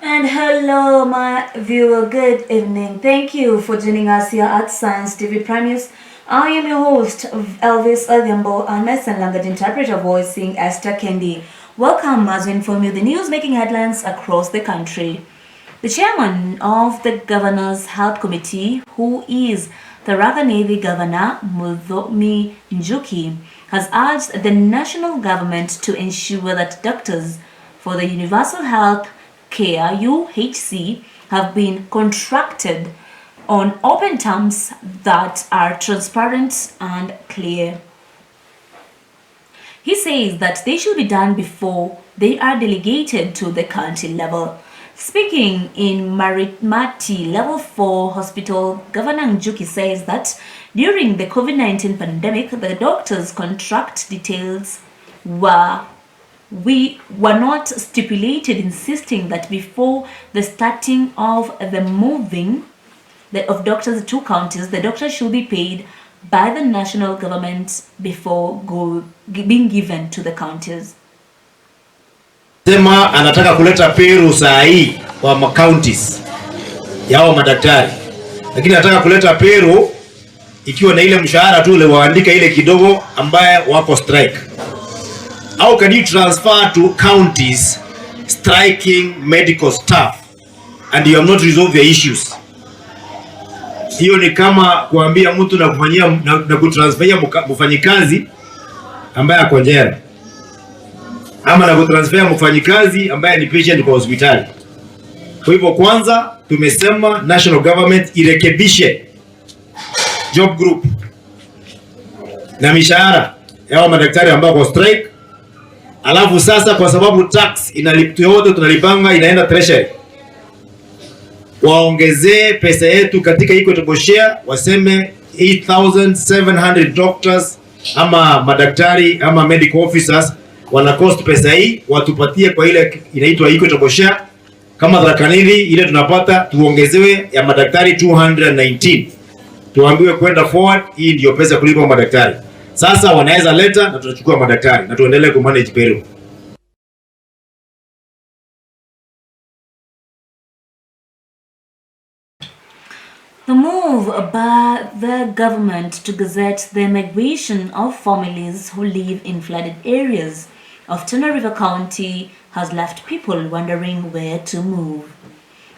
And hello, my viewer. Good evening. Thank you for joining us here at Science TV Prime News. I am your host, Elvis Odhiambo, and my sign language interpreter voicing Esther Kendi. Welcome as we inform you the news making headlines across the country. The chairman of the Governor's Health Committee, who is Tharaka Nithi Governor Muthomi Njuki, has urged the national government to ensure that doctors for the Universal Health Care UHC have been contracted on open terms that are transparent and clear. He says that they should be done before they are delegated to the county level. Speaking in Maritmati Level 4 Hospital, Governor Njuki says that during the COVID-19 pandemic, the doctors' contract details were not stipulated, insisting that before the starting of the moving of doctors to counties, the doctors should be paid by the national government before being given to the counties. Sema anataka kuleta peru saa hii kwa counties yao madaktari, lakini anataka kuleta peru ikiwa na ile mshahara tu ile waandika ile kidogo ambaye wako strike. How can you transfer to counties striking medical staff and you have not resolved the issues? Hiyo ni kama kuambia mtu na kufanyia na kutransferia mfanyikazi ambaye ako njera, ama na kutransferia mfanyikazi ambaye ni patient kwa hospitali. Kwa hivyo kwanza tumesema national government irekebishe job group na mishahara ya madaktari ambao kwa strike. Alafu sasa kwa sababu tax inalipwa yote tunalipanga inaenda treasury, waongezee pesa yetu katika equitable share, waseme 8700 doctors ama madaktari ama medical officers wana cost pesa hii, watupatie kwa ile inaitwa equitable share. Kama Tharaka Nithi ile tunapata tuongezewe ya madaktari 219, tuambiwe kwenda forward, hii ndio pesa kulipa madaktari. Sasa wanaweza leta na tutachukua madaktari na tuendelee ku manage payroll. The move by the government to gazette the migration of families who live in flooded areas of Tana River County has left people wondering where to move.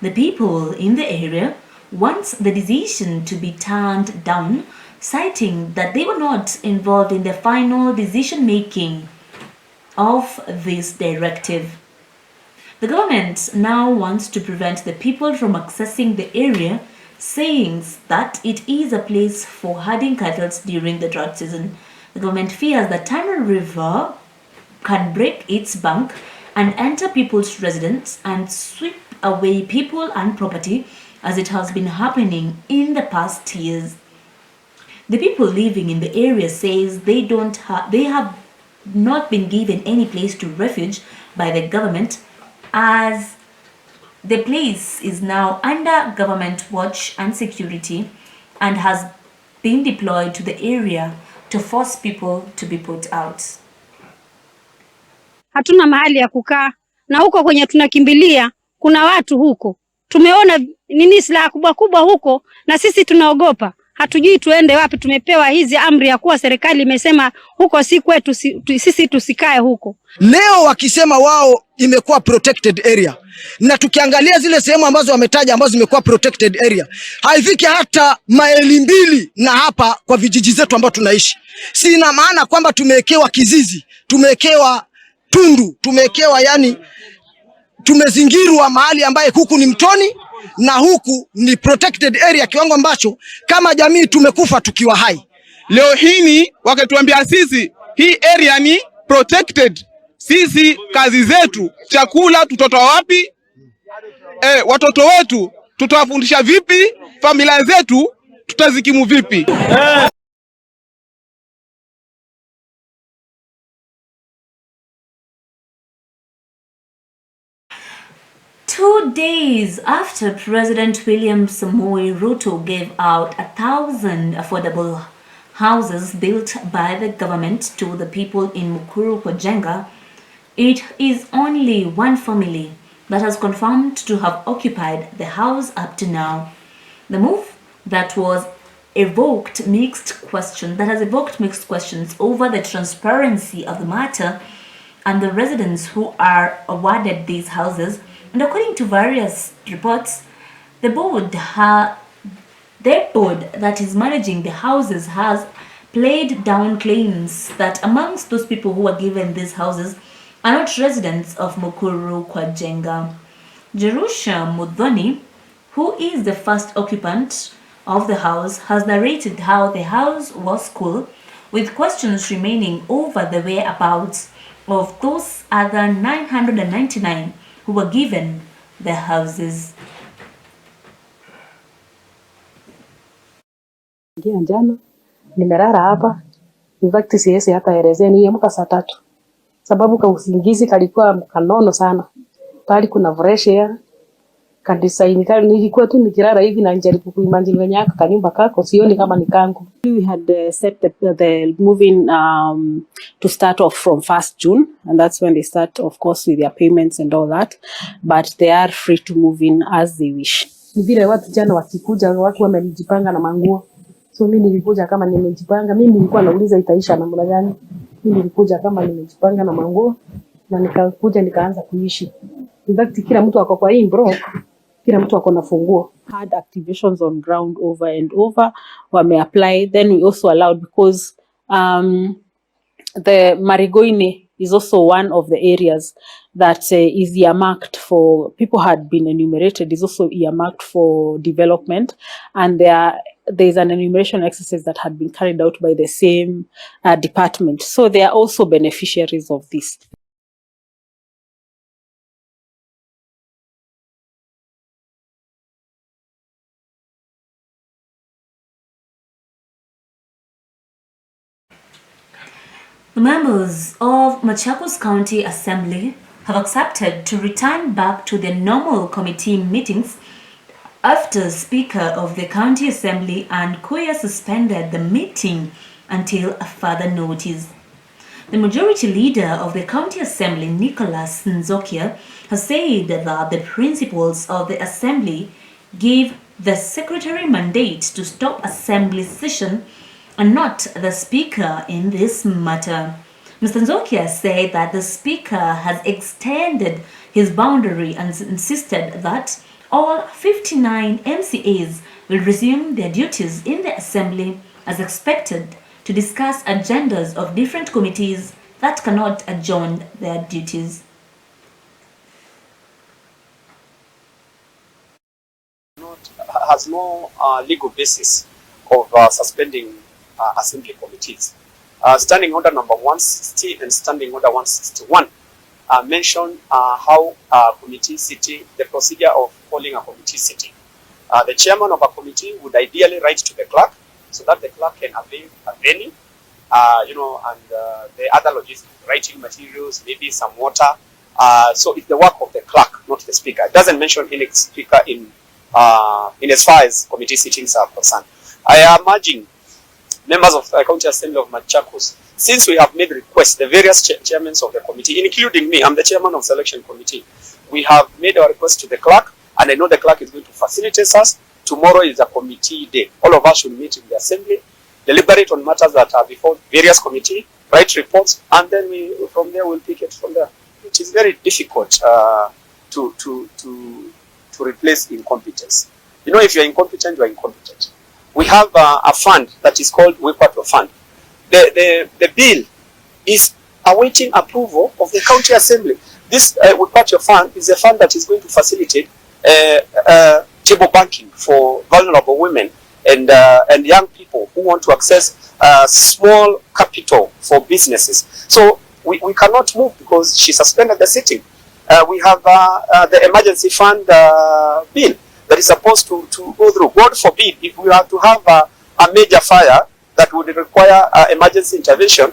The people in the area want the decision to be turned down, citing that they were not involved in the final decision-making of this directive. The government now wants to prevent the people from accessing the area, saying that it is a place for herding cattle during the drought season. The government fears that Tana River can break its bank and enter people's residence and sweep away people and property, as it has been happening in the past years. The people living in the area says they have not been given any place to refuge by the government, as the place is now under government watch and security and has been deployed to the area to force people to be put out. Hatuna mahali ya kukaa, na huko kwenye tunakimbilia kuna watu huko. Tumeona nini silaha kubwa kubwa huko, na sisi tunaogopa. Hatujui tuende wapi. Tumepewa hizi amri ya kuwa serikali imesema huko si kwetu, sisi tusikae huko. Leo wakisema wao imekuwa protected area, na tukiangalia zile sehemu ambazo wametaja ambazo zimekuwa protected area, haifiki hata maili 2 na hapa kwa vijiji zetu ambao tunaishi. Si ina maana kwamba tumewekewa kizizi, tumewekewa tundu, tumewekewa yani tumezingirwa mahali ambaye huku ni mtoni na huku ni protected area, kiwango ambacho kama jamii tumekufa tukiwa hai. Leo hii wakatuambia sisi hii area ni protected, sisi kazi zetu chakula tutotoa wapi? Watoto wetu tutawafundisha vipi? Familia zetu tutazikimu vipi? 2 days after President William Samoei Ruto gave out 1,000 affordable houses built by the government to the people in Mukuru Kojenga, it is only one family that has confirmed to have occupied the house up to now. The move that has evoked mixed questions over the transparency of the matter and the residents who are awarded these houses. And according to various reports, the board that is managing the houses has played down claims that amongst those people who are given these houses are not residents of Mukuru kwa Jenga. Jerusha Muthomi, who is the first occupant of the house, has narrated how the house was cool, with questions remaining over the whereabouts of those other 999 who were given the houses. Jana nimelala hapa, in fact siwezi hata elezea, niliamka saa 3 sababu ka usingizi kalikuwa kanono sana, pali kuna fresh air kabisa. Nilikuwa tu nikilala hivi na njaribu kuimagine venye aka kanyumba kako, sioni kama ni kangu. We had set the moving to start off from 1st June, and that's when they start, of course, with their payments and all that, but they are free to move in as they wish. Ni vile watu jana wakikuja watu wamejipanga na manguo, so mimi nilikuja kama nimejipanga. Mimi nilikuwa nauliza itaisha namna gani. Mimi nilikuja kama nimejipanga na manguo na nikakuja nikaanza kuishi. In fact kila mtu ako kwa hii bro, kila mtu ako na funguo. Had activations on ground over and over, wame apply. Then we also allowed, because the Marigoine is also one of the areas that is earmarked for, people had been enumerated, is also earmarked for development, and there's an enumeration exercise that had been carried out by the same department. So they are also beneficiaries of this. The members of Machakos County Assembly have accepted to return back to their normal committee meetings after Speaker of the County Assembly and Kuya suspended the meeting until a further notice. The majority leader of the County Assembly, Nicholas Nzokia, has said that the principals of the Assembly gave the Secretary mandate to stop Assembly session and not the Speaker in this matter. Mr. Nzokia said that the Speaker has extended his boundary and insisted that all 59 MCAs will resume their duties in the Assembly as expected to discuss agendas of different committees that cannot adjourn their duties. Has no legal basis of suspending assembly committees. Standing order number 160 and standing order 161 mention how committee sitting, the procedure of holding a committee sitting. The chairman of a committee would ideally write to the clerk so that the clerk can avail a venue, and the other logistics, writing materials, maybe some water. So it's the work of the clerk, not the speaker. It doesn't mention any speaker in as far as committee sittings are concerned. I am urging members of the County Assembly of Machakos, since we have made requests, the various chairmen of the committee, including me, I'm the chairman of selection committee, we have made our request to the clerk, and I know the clerk is going to facilitate us. Tomorrow is a committee day. All of us should meet in the assembly, deliberate on matters that are before various committee, write reports, and then from there we'll pick it from there. It is very difficult to replace incompetence. If you're incompetent, you're incompetent. We have a fund that is called Wekwato Fund. The bill is awaiting approval of the County Assembly. This Wekwato Fund is a fund that is going to facilitate table banking for vulnerable women and young people who want to access small capital for businesses. So we cannot move because she suspended the sitting. We have the emergency fund bill that is supposed to go through. God forbid, if we have to have a major fire that would require emergency intervention,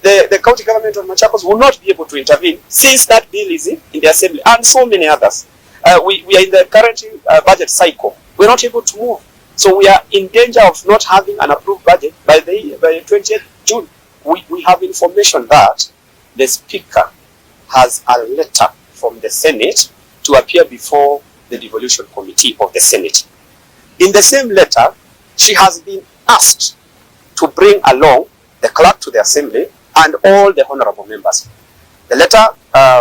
the county government of Machakos will not be able to intervene since that bill is in the assembly, and so many others. We are in the current budget cycle. We're not able to move. So we are in danger of not having an approved budget by the 20th June. We have information that the Speaker has a letter from the Senate to appear before the devolution committee of the Senate. In the same letter, she has been asked to bring along the clerk to the assembly and all the honorable members. The letter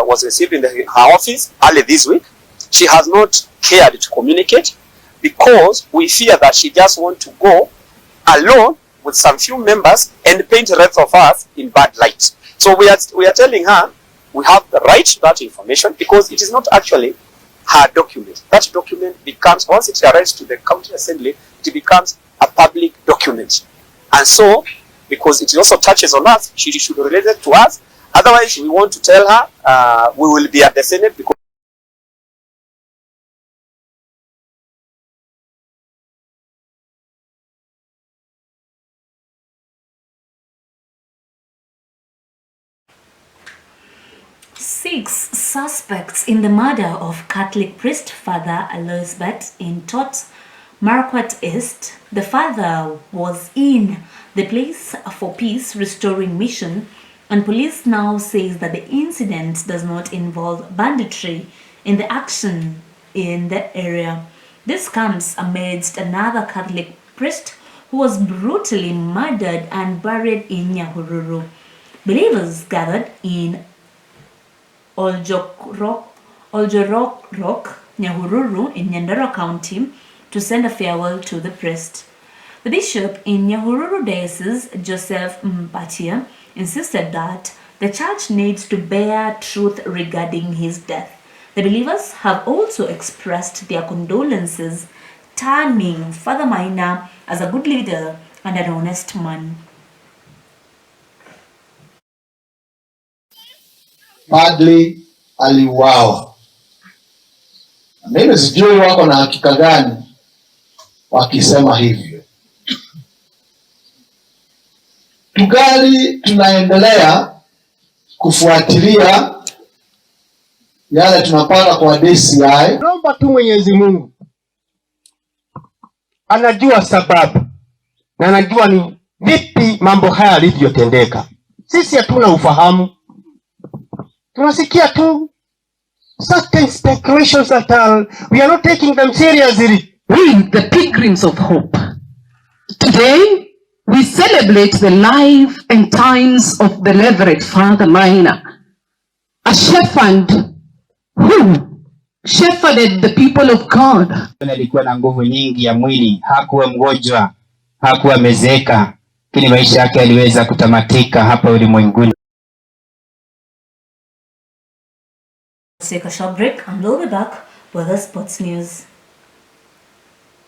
was received in her office early this week. She has not cared to communicate because we fear that she just wants to go alone with some few members and paint the rest of us in bad light. So we are telling her we have the right to that information because it is not actually her document. That document becomes, once it arrives to the county assembly, it becomes a public document. And so, because it also touches on us, she should relate it to us. Otherwise, we want to tell her we will be at the Senate because Six suspects in the murder of Catholic priest Father Elizabeth in Tot, Marquette East. The father was in the place for peace restoring mission, and police now says that the incident does not involve banditry in the action in the area. This comes amidst another Catholic priest who was brutally murdered and buried in Nyahururu. Believers gathered in Oljorok, Nyahururu in Nyandarua County to send a farewell to the priest. The bishop in Nyahururu Diocese, Joseph Mpatia, insisted that the church needs to bear truth regarding his death. The believers have also expressed their condolences, terming Father Maina as a good leader and an honest man. Padri aliuawa. Mimi sijui wako na hakika gani wakisema hivyo. Tugali tunaendelea kufuatilia yale tunapata kwa DCI. Naomba tu Mwenyezi Mungu anajua sababu na anajua ni vipi mambo haya yalivyotendeka. Sisi hatuna ufahamu. Tunasikia tu certain speculations that we are not taking them seriously. We, the pilgrims of hope, today we celebrate the life and times of the Reverend Father Maina, a shepherd who shepherded the people of God. Alikuwa na nguvu nyingi ya mwili, hakuwa mgonjwa, hakuwa mezeeka, lakini maisha yake yaliweza kutamatika hapa ulimwenguni. Let's take a short break and we'll be back with the sports news.